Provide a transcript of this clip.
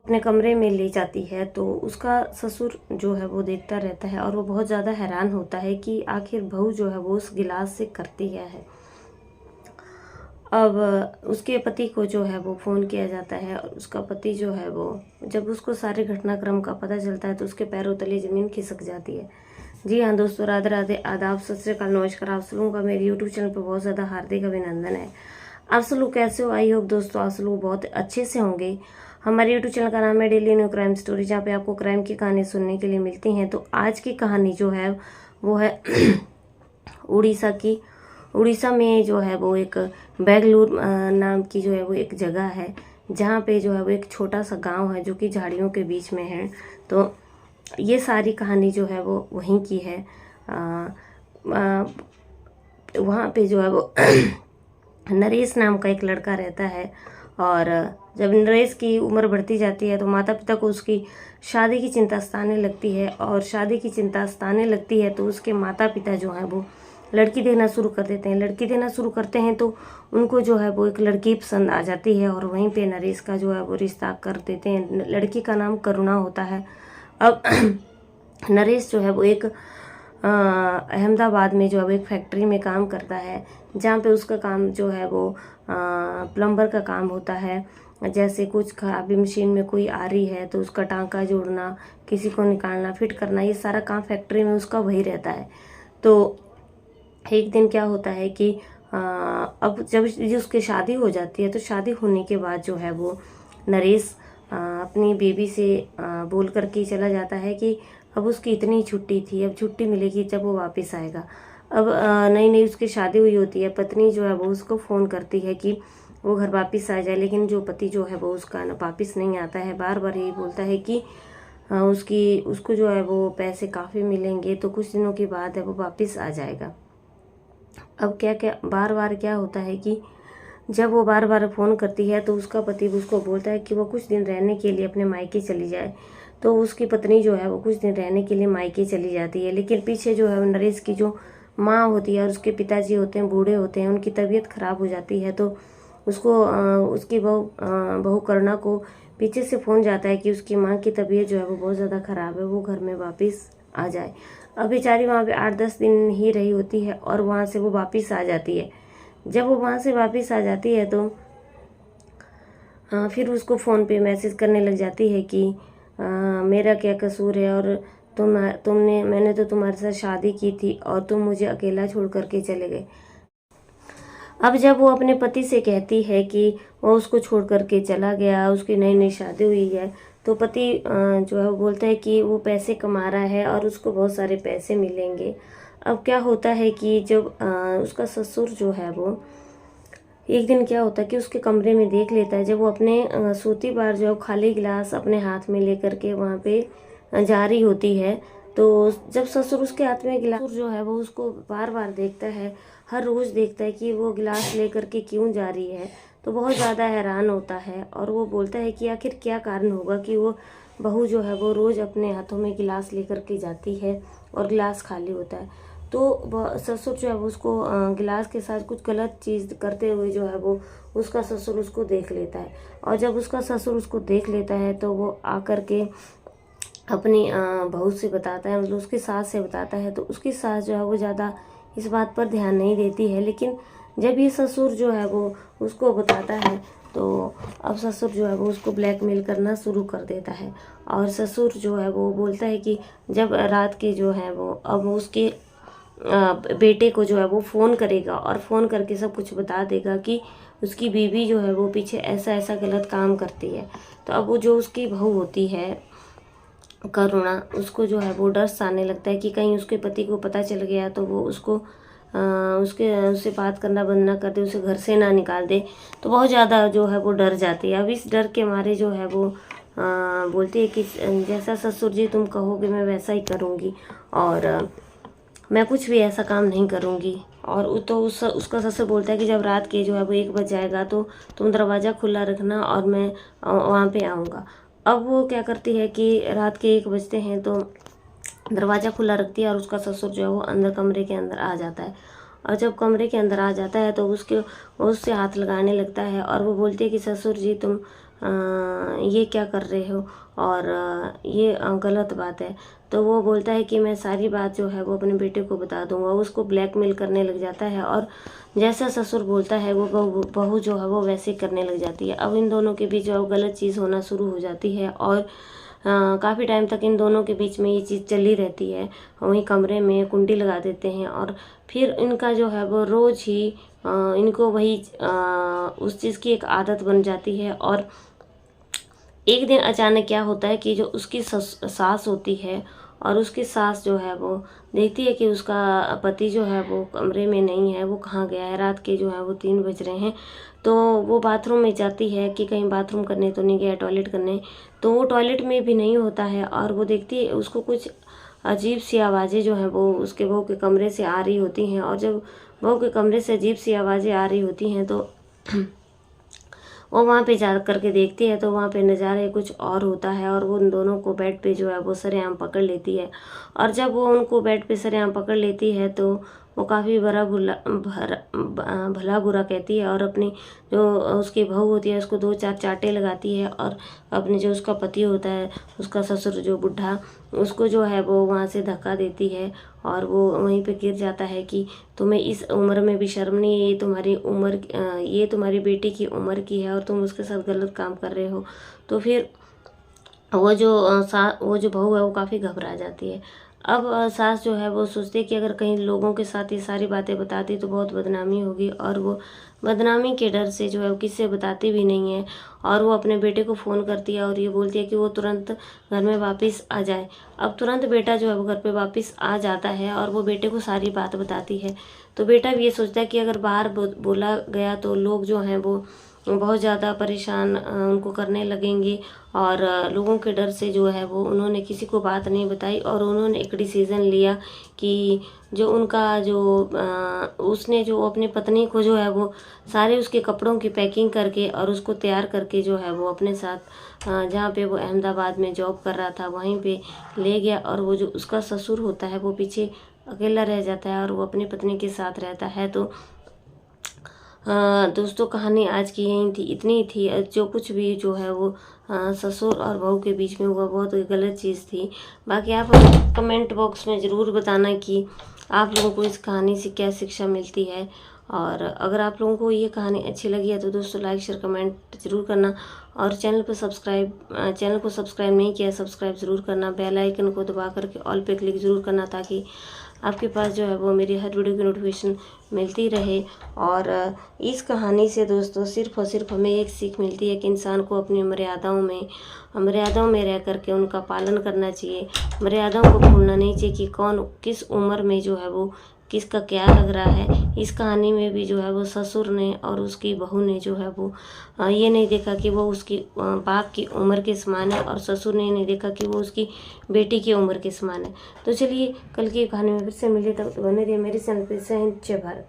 अपने कमरे में ले जाती है तो उसका ससुर जो है वो देखता रहता है और वो बहुत ज़्यादा हैरान होता है कि आखिर बहू जो है वो उस गिलास से करती क्या है। अब उसके पति को जो है वो फ़ोन किया जाता है और उसका पति जो है वो जब उसको सारे घटनाक्रम का पता चलता है तो उसके पैरों तले ज़मीन खिसक जाती है। जी हाँ दोस्तों, राधे राधे, आदाब, सत श्री अकाल, नमस्कार। आप सब लोगों का मेरे यूट्यूब चैनल पर बहुत ज़्यादा हार्दिक अभिनंदन है। आप सब लोग कैसे हो? आई होप दोस्तों आप सब लोग बहुत अच्छे से होंगे। हमारे यूट्यूब चैनल का नाम है डेली न्यू क्राइम स्टोरी, जहाँ पे आपको क्राइम की कहानी सुनने के लिए मिलती हैं। तो आज की कहानी जो है वो है उड़ीसा की। उड़ीसा में जो है वो एक बेंगलुरु नाम की जो है वो एक जगह है, जहाँ पे जो है वो एक छोटा सा गांव है जो कि झाड़ियों के बीच में है। तो ये सारी कहानी जो है वो वहीं की है। वहाँ पे जो है वो नरेश नाम का एक लड़का रहता है और जब नरेश की उम्र बढ़ती जाती है तो माता पिता को उसकी शादी की चिंता सताने लगती है और शादी की चिंता सताने लगती है तो उसके माता पिता जो हैं वो लड़की देना शुरू कर देते हैं। लड़की देना शुरू करते हैं तो उनको जो है वो एक लड़की पसंद आ जाती है और वहीं पे नरेश का जो है वो रिश्ता कर देते हैं। लड़की का नाम करुणा होता है। अब नरेश जो है वो एक अहमदाबाद में जो है वो एक फैक्ट्री में काम करता है, जहाँ पे उसका काम जो है वो प्लम्बर का काम होता है। जैसे कुछ खराबी मशीन में कोई आ रही है तो उसका टांका जोड़ना, किसी को निकालना, फिट करना, ये सारा काम फैक्ट्री में उसका वही रहता है। तो एक दिन क्या होता है कि अब जब उसकी शादी हो जाती है तो शादी होने के बाद जो है वो नरेश अपनी बेबी से बोल करके चला जाता है कि अब उसकी इतनी छुट्टी थी, अब छुट्टी मिलेगी जब वो वापस आएगा। अब नई नई उसकी शादी हुई होती है, पत्नी जो है वो उसको फ़ोन करती है कि वो घर वापस आ जाए, लेकिन जो पति जो है वो उसका वापस नहीं आता है। बार बार यही बोलता है कि उसको जो है वो पैसे काफ़ी मिलेंगे तो कुछ दिनों के बाद है वो वापस आ जाएगा। अब क्या क्या बार बार क्या होता है कि जब वो बार बार फ़ोन करती है तो उसका पति उसको बोलता है कि वो कुछ दिन रहने के लिए अपने मायके चली जाए। तो उसकी पत्नी जो है वो कुछ दिन रहने के लिए मायके चली जाती है, लेकिन पीछे जो है नरेश की जो माँ होती है और उसके पिताजी होते हैं, बूढ़े होते हैं, उनकी तबीयत खराब हो जाती है। तो उसको उसकी बहू करुणा को पीछे से फ़ोन जाता है कि उसकी माँ की तबीयत जो है वो बहुत ज़्यादा ख़राब है, वो घर में वापस आ जाए। अब बेचारी वहाँ पे 8-10 दिन ही रही होती है और वहाँ से वो वापस आ जाती है। जब वो वहाँ से वापस आ जाती है तो फिर उसको फ़ोन पे मैसेज करने लग जाती है कि मेरा क्या कसूर है और मैंने तो तुम्हारे साथ शादी की थी और तुम मुझे अकेला छोड़ करके चले गए। अब जब वो अपने पति से कहती है कि वो उसको छोड़ करके चला गया, उसकी नई नई शादी हुई है, तो पति जो है वो बोलता है कि वो पैसे कमा रहा है और उसको बहुत सारे पैसे मिलेंगे। अब क्या होता है कि जब उसका ससुर जो है वो एक दिन क्या होता है कि उसके कमरे में देख लेता है, जब वो अपने सोती बार जो खाली गिलास अपने हाथ में लेकर के वहाँ पे जा रही होती है, तो जब ससुर उसके हाथ में गिलास जो है वो उसको बार बार देखता है, हर रोज़ देखता है कि वो गिलास लेकर के क्यों जा रही है, तो बहुत ज़्यादा हैरान होता है और वो बोलता है कि आखिर क्या कारण होगा कि वो बहू जो है वो रोज़ अपने हाथों में गिलास लेकर के जाती है और गिलास खाली होता है। तो ससुर जो है वो उसको गिलास के साथ कुछ गलत चीज़ करते हुए जो है वो उसका ससुर उसको देख लेता है और जब उसका ससुर उसको देख लेता है तो वो आकर के अपनी बहू से बताता है, मतलब उसकी सास से बताता है। तो उसकी सास जो है वो ज़्यादा इस बात पर ध्यान नहीं देती है, लेकिन जब ये ससुर जो है वो उसको बताता है तो अब ससुर जो है वो उसको ब्लैकमेल करना शुरू कर देता है और ससुर जो है वो बोलता है कि जब रात के जो है वो अब उसके बेटे को जो है वो फ़ोन करेगा और फ़ोन करके सब कुछ बता देगा कि उसकी बीवी जो है वो पीछे ऐसा ऐसा गलत काम करती है। तो अब वो जो उसकी बहू होती है करुणा, उसको जो है वो डर सा आने लगता है कि कहीं उसके पति को पता चल गया तो वो उसको उससे बात करना बंद ना कर दे, उसे घर से ना निकाल दे। तो बहुत ज़्यादा जो है वो डर जाती है। अब इस डर के मारे जो है वो बोलती है कि जैसा ससुर जी तुम कहोगे मैं वैसा ही करूँगी और मैं कुछ भी ऐसा काम नहीं करूँगी। और तो उसका ससुर बोलता है कि जब रात के जो है वो 1 बज जाएगा तो तुम दरवाज़ा खुला रखना और मैं वहाँ पे आऊँगा। अब वो क्या करती है कि रात के 1 बजते हैं तो दरवाज़ा खुला रखती है और उसका ससुर जो है वो अंदर कमरे के अंदर आ जाता है और जब कमरे के अंदर आ जाता है तो वो उससे हाथ लगाने लगता है और वो बोलती है कि ससुर जी तुम ये क्या कर रहे हो और ये गलत बात है। तो वो बोलता है कि मैं सारी बात जो है वो अपने बेटे को बता दूंगा। उसको ब्लैकमेल करने लग जाता है और जैसा ससुर बोलता है वो बहू जो है वो वैसे करने लग जाती है। अब इन दोनों के बीच जो गलत चीज़ होना शुरू हो जाती है और काफ़ी टाइम तक इन दोनों के बीच में ये चीज़ चली रहती है। वहीं कमरे में कुंडी लगा देते हैं और फिर इनका जो है वो रोज़ ही इनको वही उस चीज़ की एक आदत बन जाती है। और एक दिन अचानक क्या होता है कि जो उसकी सास होती है और उसकी सास जो है वो देखती है कि उसका पति जो है वो कमरे में नहीं है, वो कहाँ गया है। रात के जो है वो 3 बज रहे हैं। तो वो बाथरूम में जाती है कि कहीं बाथरूम करने तो नहीं गया, टॉयलेट करने। तो वो टॉयलेट में भी नहीं होता है और वो देखती है उसको कुछ अजीब सी आवाज़ें जो हैं वो उसके बहू के कमरे से आ रही होती हैं। और जब बहू के कमरे से अजीब सी आवाज़ें आ रही होती हैं तो वो वहाँ पे जा करके देखती है तो वहाँ पे नज़ारे कुछ और होता है और वो उन दोनों को बेड पे जो है वो सरेआम पकड़ लेती है। और जब वो उनको बेड पे सरेआम पकड़ लेती है तो वो काफ़ी भला बुरा कहती है और अपनी जो उसकी बहू होती है उसको 2-4 चांटे लगाती है और अपने जो उसका पति होता है, उसका ससुर जो बुढ़ा, उसको जो है वो वहाँ से धक्का देती है और वो वहीं पे गिर जाता है कि तुम्हें इस उम्र में भी शर्म नहीं है, ये तुम्हारी उम्र, ये तुम्हारी बेटी की उम्र की है और तुम उसके साथ गलत काम कर रहे हो। तो फिर वो जो बहू है वो काफ़ी घबरा जाती है। अब सास जो है वो सोचती है कि अगर कहीं लोगों के साथ ये सारी बातें बताती तो बहुत बदनामी होगी और वो बदनामी के डर से जो है वो किससे बताती भी नहीं है। और वो अपने बेटे को फ़ोन करती है और ये बोलती है कि वो तुरंत घर में वापस आ जाए। अब तुरंत बेटा जो है वो घर पे वापस आ जाता है और वो बेटे को सारी बात बताती है। तो बेटा भी ये सोचता है कि अगर बाहर बोला गया तो लोग जो हैं वो बहुत ज़्यादा परेशान उनको करने लगेंगे और लोगों के डर से जो है वो उन्होंने किसी को बात नहीं बताई और उन्होंने एक डिसीज़न लिया कि जो उनका जो उसने जो अपनी पत्नी को जो है वो सारे उसके कपड़ों की पैकिंग करके और उसको तैयार करके जो है वो अपने साथ जहाँ पे वो अहमदाबाद में जॉब कर रहा था वहीं पे ले गया। और वो जो उसका ससुर होता है वो पीछे अकेला रह जाता है और वो अपनी पत्नी के साथ रहता है। तो दोस्तों कहानी आज की यही थी, इतनी ही थी। जो कुछ भी जो है वो ससुर और बहू के बीच में हुआ बहुत गलत चीज़ थी। बाकी आप कमेंट बॉक्स में ज़रूर बताना कि आप लोगों को इस कहानी से क्या शिक्षा मिलती है। और अगर आप लोगों को ये कहानी अच्छी लगी है तो दोस्तों लाइक शेयर कमेंट ज़रूर करना और चैनल को सब्सक्राइब नहीं किया सब्सक्राइब ज़रूर करना। बेल आइकन को दबा करके ऑल पे क्लिक ज़रूर करना ताकि आपके पास जो है वो मेरी हर वीडियो की नोटिफिकेशन मिलती रहे। और इस कहानी से दोस्तों सिर्फ़ और सिर्फ हमें एक सीख मिलती है कि इंसान को अपनी मर्यादाओं में रह करके उनका पालन करना चाहिए। मर्यादाओं को भूलना नहीं चाहिए कि कौन किस उम्र में जो है वो किसका क्या लग रहा है। इस कहानी में भी जो है वो ससुर ने और उसकी बहू ने जो है वो ये नहीं देखा कि वो उसकी बाप की उम्र के समान है और ससुर ने नहीं देखा कि वो उसकी बेटी की उम्र के समान है। तो चलिए कल की कहानी में फिर से मिले, तब बने रहिए मेरे चैनल पर। जय हिंद, जय भारत।